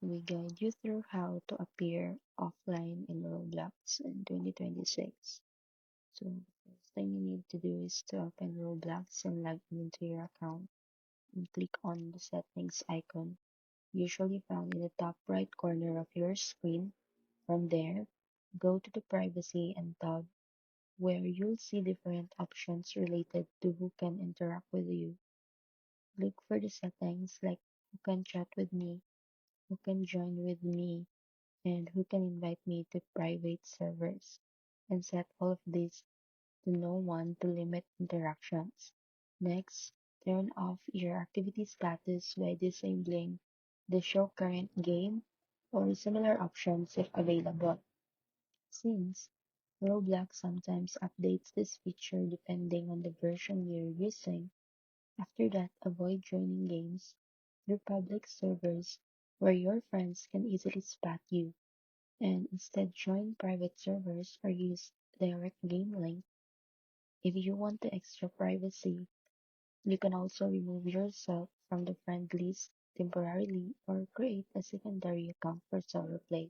we guide you through how to appear offline in Roblox in 2026. So, the first thing you need to do is to open Roblox and log into your account and click on the settings icon, usually found in the top right corner of your screen. From there, go to the privacy and tab where you'll see different options related to who can interact with you. Look for the settings like who can chat with me, who can join with me, and who can invite me to private servers, and set all of these to no one to limit interactions. Next, turn off your activity status by disabling the show current game or similar options if available. Since Roblox sometimes updates this feature depending on the version you're using, after that avoid joining games through public servers where your friends can easily spot you, and instead join private servers or use direct game link. If you want the extra privacy, you can also remove yourself from the friend list temporarily or create a secondary account for solo play.